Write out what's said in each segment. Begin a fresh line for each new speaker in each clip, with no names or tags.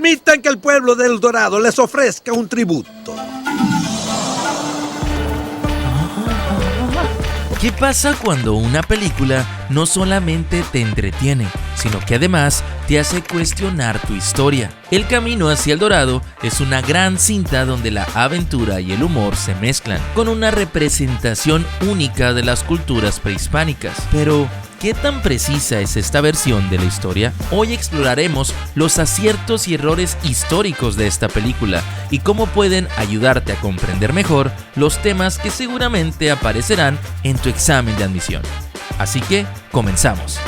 Permitan que el pueblo de El Dorado les ofrezca un tributo.
¿Qué pasa cuando una película no solamente te entretiene, sino que además te hace cuestionar tu historia? El Camino hacia El Dorado es una gran cinta donde la aventura y el humor se mezclan, con una representación única de las culturas prehispánicas. Pero, ¿qué tan precisa es esta versión de la historia? Hoy exploraremos los aciertos y errores históricos de esta película y cómo pueden ayudarte a comprender mejor los temas que seguramente aparecerán en tu examen de admisión. Así que, comenzamos.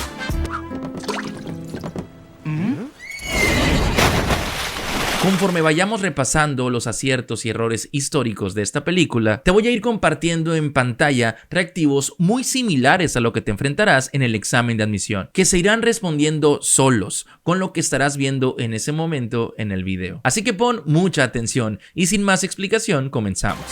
Conforme vayamos repasando los aciertos y errores históricos de esta película, te voy a ir compartiendo en pantalla reactivos muy similares a lo que te enfrentarás en el examen de admisión, que se irán respondiendo solos con lo que estarás viendo en ese momento en el video. Así que pon mucha atención y sin más explicación, comenzamos.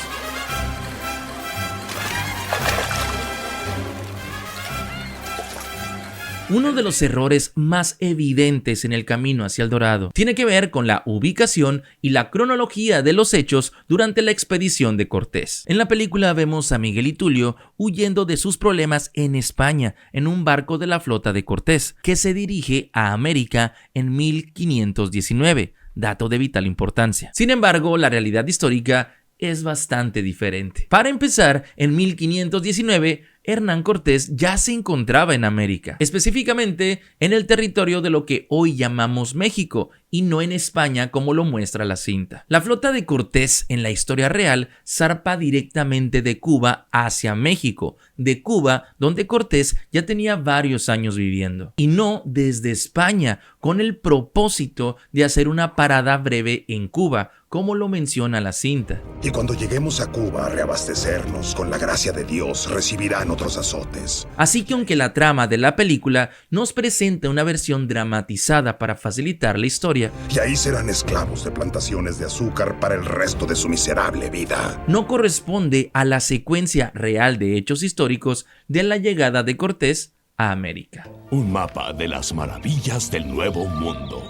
Uno de los errores más evidentes en el Camino hacia El Dorado tiene que ver con la ubicación y la cronología de los hechos durante la expedición de Cortés. En la película vemos a Miguel y Tulio huyendo de sus problemas en España en un barco de la flota de Cortés, que se dirige a América en 1519, dato de vital importancia. Sin embargo, la realidad histórica es bastante diferente. Para empezar, en 1519, Hernán Cortés ya se encontraba en América, específicamente en el territorio de lo que hoy llamamos México, y no en España como lo muestra la cinta. La flota de Cortés en la historia real zarpa directamente de Cuba hacia México, de Cuba donde Cortés ya tenía varios años viviendo, y no desde España, con el propósito de hacer una parada breve en Cuba, como lo menciona la cinta.
Y cuando lleguemos a Cuba a reabastecernos, con la gracia de Dios recibirán otros azotes.
Así que aunque la trama de la película nos presenta una versión dramatizada para facilitar la historia,
y ahí serán esclavos de plantaciones de azúcar para el resto de su miserable vida,
no corresponde a la secuencia real de hechos históricos de la llegada de Cortés a América.
Un mapa de las maravillas del Nuevo Mundo.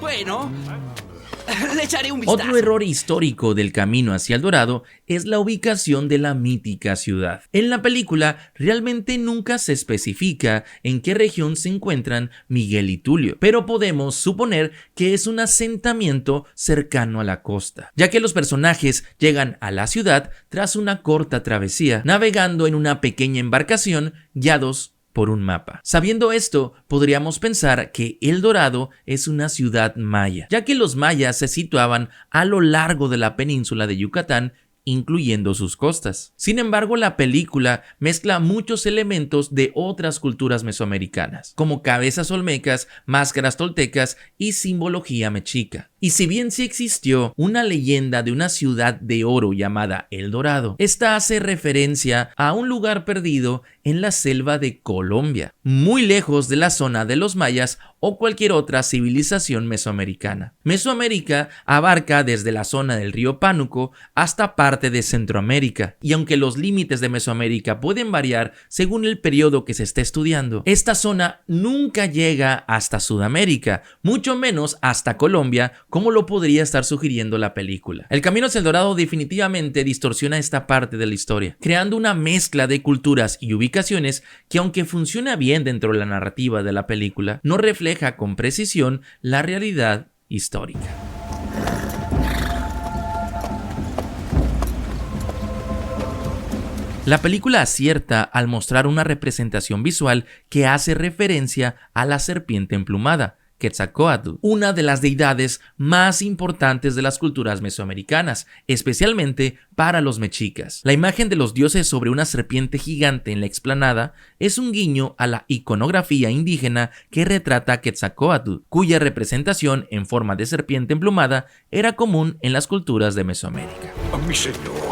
Bueno, le echaré un vistazo.
Otro error histórico del Camino hacia El Dorado es la ubicación de la mítica ciudad. En la película realmente nunca se especifica en qué región se encuentran Miguel y Tulio, pero podemos suponer que es un asentamiento cercano a la costa, ya que los personajes llegan a la ciudad tras una corta travesía, navegando en una pequeña embarcación guiados por un mapa. Sabiendo esto, podríamos pensar que El Dorado es una ciudad maya, ya que los mayas se situaban a lo largo de la península de Yucatán, incluyendo sus costas. Sin embargo, la película mezcla muchos elementos de otras culturas mesoamericanas, como cabezas olmecas, máscaras toltecas y simbología mexica. Y si bien sí existió una leyenda de una ciudad de oro llamada El Dorado, esta hace referencia a un lugar perdido en la selva de Colombia, muy lejos de la zona de los mayas o cualquier otra civilización mesoamericana. Mesoamérica abarca desde la zona del río Pánuco hasta parte de Centroamérica, y aunque los límites de Mesoamérica pueden variar según el periodo que se esté estudiando, esta zona nunca llega hasta Sudamérica, mucho menos hasta Colombia, como lo podría estar sugiriendo la película. El Camino hacia El Dorado definitivamente distorsiona esta parte de la historia, creando una mezcla de culturas y ubicaciones que, aunque funciona bien dentro de la narrativa de la película, no refleja con precisión la realidad histórica. La película acierta al mostrar una representación visual que hace referencia a la serpiente emplumada, Quetzalcóatl, una de las deidades más importantes de las culturas mesoamericanas, especialmente para los mexicas. La imagen de los dioses sobre una serpiente gigante en la explanada es un guiño a la iconografía indígena que retrata a Quetzalcóatl, cuya representación en forma de serpiente emplumada era común en las culturas de Mesoamérica.
Mi señor.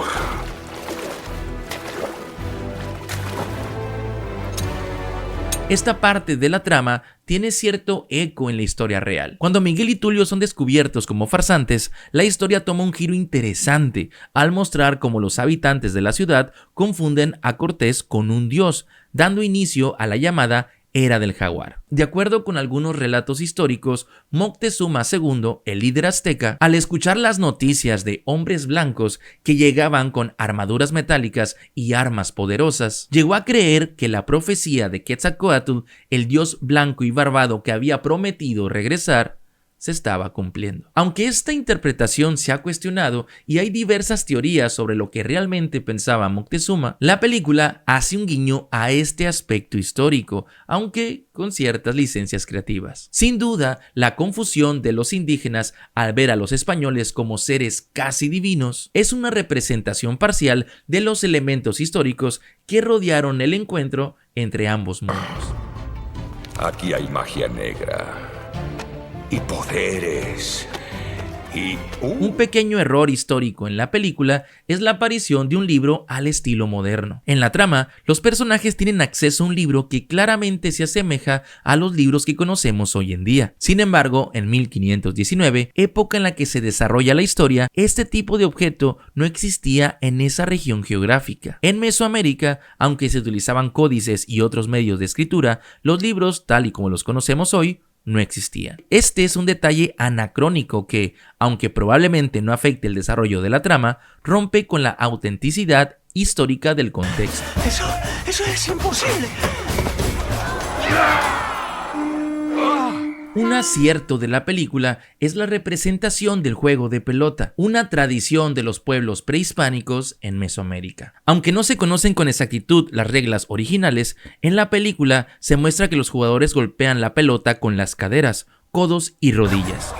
Esta parte de la trama tiene cierto eco en la historia real. Cuando Miguel y Tulio son descubiertos como farsantes, la historia toma un giro interesante al mostrar cómo los habitantes de la ciudad confunden a Cortés con un dios, dando inicio a la llamada Era del Jaguar. De acuerdo con algunos relatos históricos, Moctezuma II, el líder azteca, al escuchar las noticias de hombres blancos que llegaban con armaduras metálicas y armas poderosas, llegó a creer que la profecía de Quetzalcóatl, el dios blanco y barbado que había prometido regresar, se estaba cumpliendo. Aunque esta interpretación se ha cuestionado y hay diversas teorías sobre lo que realmente pensaba Moctezuma, la película hace un guiño a este aspecto histórico, aunque con ciertas licencias creativas. Sin duda, la confusión de los indígenas al ver a los españoles como seres casi divinos es una representación parcial de los elementos históricos que rodearon el encuentro entre ambos mundos.
Aquí hay magia negra y poderes y...
Un pequeño error histórico en la película es la aparición de un libro al estilo moderno. En la trama, los personajes tienen acceso a un libro que claramente se asemeja a los libros que conocemos hoy en día. Sin embargo, en 1519, época en la que se desarrolla la historia, este tipo de objeto no existía en esa región geográfica. En Mesoamérica, aunque se utilizaban códices y otros medios de escritura, los libros, tal y como los conocemos hoy, no existían. Este es un detalle anacrónico que, aunque probablemente no afecte el desarrollo de la trama, rompe con la autenticidad histórica del contexto.
Eso es imposible.
Un acierto de la película es la representación del juego de pelota, una tradición de los pueblos prehispánicos en Mesoamérica. Aunque no se conocen con exactitud las reglas originales, en la película se muestra que los jugadores golpean la pelota con las caderas, codos y rodillas,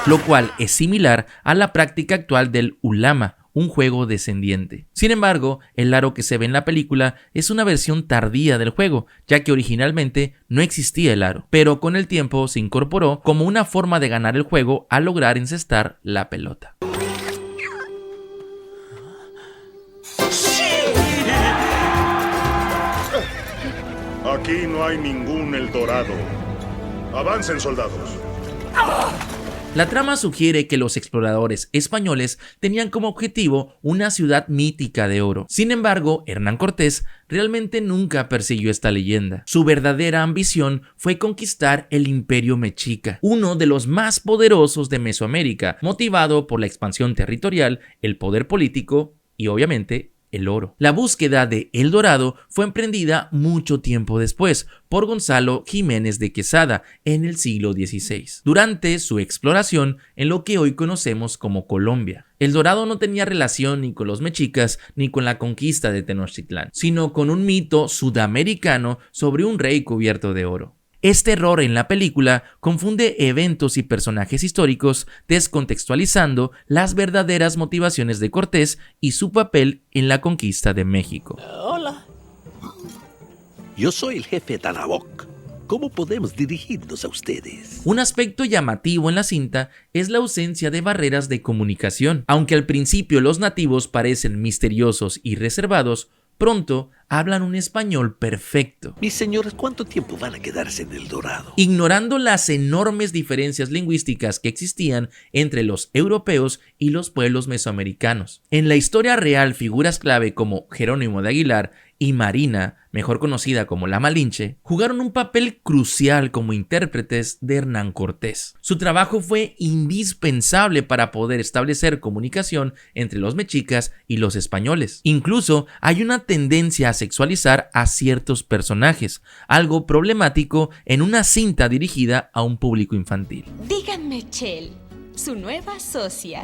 lo cual es similar a la práctica actual del ulama, un juego descendiente. Sin embargo, el aro que se ve en la película es una versión tardía del juego, ya que originalmente no existía el aro, pero con el tiempo se incorporó como una forma de ganar el juego al lograr encestar la pelota.
Aquí no hay ningún Eldorado. Avancen, soldados.
La trama sugiere que los exploradores españoles tenían como objetivo una ciudad mítica de oro. Sin embargo, Hernán Cortés realmente nunca persiguió esta leyenda. Su verdadera ambición fue conquistar el Imperio Mexica, uno de los más poderosos de Mesoamérica, motivado por la expansión territorial, el poder político y obviamente el oro. La búsqueda de El Dorado fue emprendida mucho tiempo después por Gonzalo Jiménez de Quesada en el siglo XVI, durante su exploración en lo que hoy conocemos como Colombia. El Dorado no tenía relación ni con los mexicas ni con la conquista de Tenochtitlán, sino con un mito sudamericano sobre un rey cubierto de oro. Este error en la película confunde eventos y personajes históricos, descontextualizando las verdaderas motivaciones de Cortés y su papel en la conquista de México.
Hola. Yo soy el jefe Tanaboc. ¿Cómo podemos dirigirnos a ustedes?
Un aspecto llamativo en la cinta es la ausencia de barreras de comunicación. Aunque al principio los nativos parecen misteriosos y reservados, pronto hablan un español perfecto.
Mis señores, ¿cuánto tiempo van a quedarse en El Dorado?
Ignorando las enormes diferencias lingüísticas que existían entre los europeos y los pueblos mesoamericanos. En la historia real, figuras clave como Jerónimo de Aguilar y Marina, mejor conocida como la Malinche, jugaron un papel crucial como intérpretes de Hernán Cortés. Su trabajo fue indispensable para poder establecer comunicación entre los mexicas y los españoles. Incluso hay una tendencia a sexualizar a ciertos personajes, algo problemático en una cinta dirigida a un público infantil.
Díganme, Chel, su nueva socia.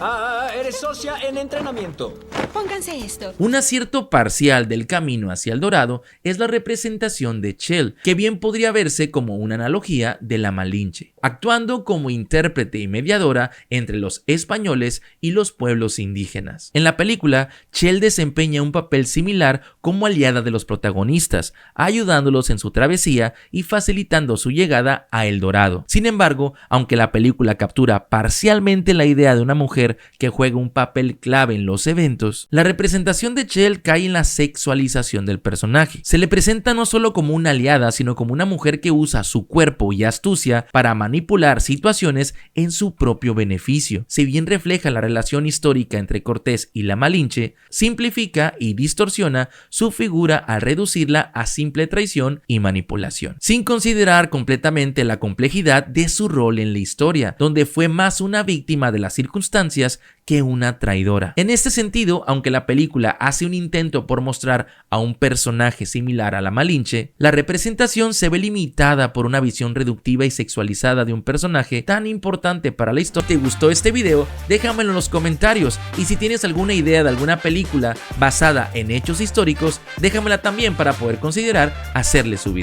Eres socia en entrenamiento.
Pónganse esto.
Un acierto parcial del camino hacia El Dorado es la representación de Chel, que bien podría verse como una analogía de la Malinche, actuando como intérprete y mediadora entre los españoles y los pueblos indígenas. En la película, Chel desempeña un papel similar como aliada de los protagonistas, ayudándolos en su travesía y facilitando su llegada a El Dorado. Sin embargo, aunque la película captura parcialmente la idea de una mujer que juega un papel clave en los eventos, la representación de Chel cae en la sexualización del personaje. Se le presenta no solo como una aliada, sino como una mujer que usa su cuerpo y astucia para manipular situaciones en su propio beneficio. Si bien refleja la relación histórica entre Cortés y la Malinche, simplifica y distorsiona su figura al reducirla a simple traición y manipulación, sin considerar completamente la complejidad de su rol en la historia, donde fue más una víctima de las circunstancias que una traidora. En este sentido, aunque la película hace un intento por mostrar a un personaje similar a la Malinche, la representación se ve limitada por una visión reductiva y sexualizada de un personaje tan importante para la historia. ¿Te gustó este video? Déjamelo en los comentarios, y si tienes alguna idea de alguna película basada en hechos históricos, déjamela también para poder considerar hacerle su video.